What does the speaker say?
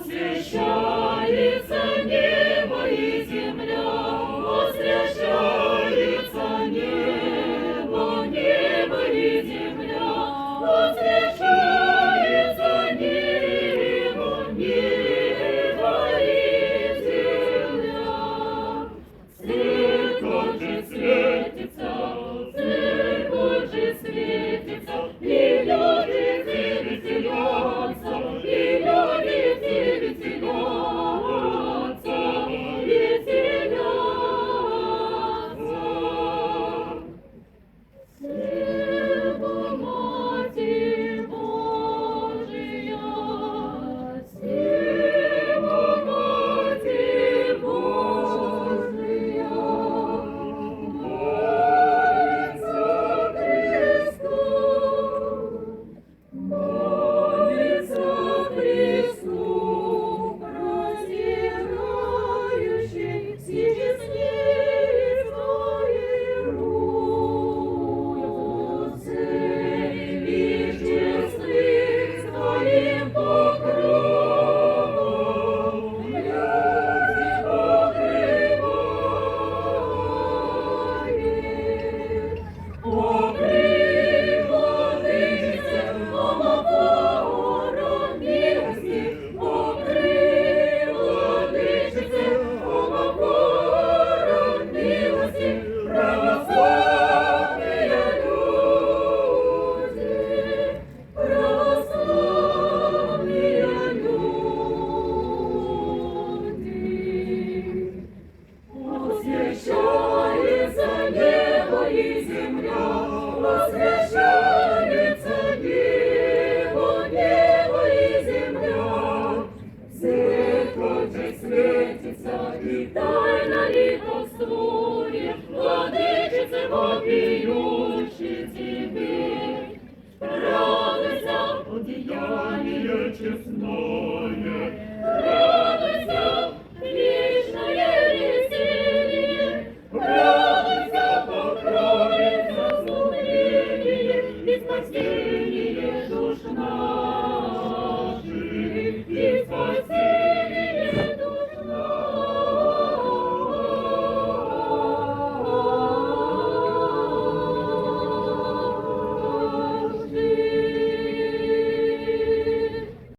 освящается небо и земля, освящается небо, небо и земля, освящается небо, небо и земля. Церковь же светится, церковь же светится, и люди веселятся, и люди веселятся, веселятся. Небо, Матерь Божия, небо, Матерь Божия, молится Христу, молится Христу, простирающий сие свои руцы, и честных своим покровом люди покрывает, покрывается омофором милости, покрывается омофором милости, православные люди, православные люди. Освящается небо и земля, освящается небо, небо и земля. Церковь же светится и тайно литовствует, владычице вопиющей тебе. Радуйся, одеяние честное.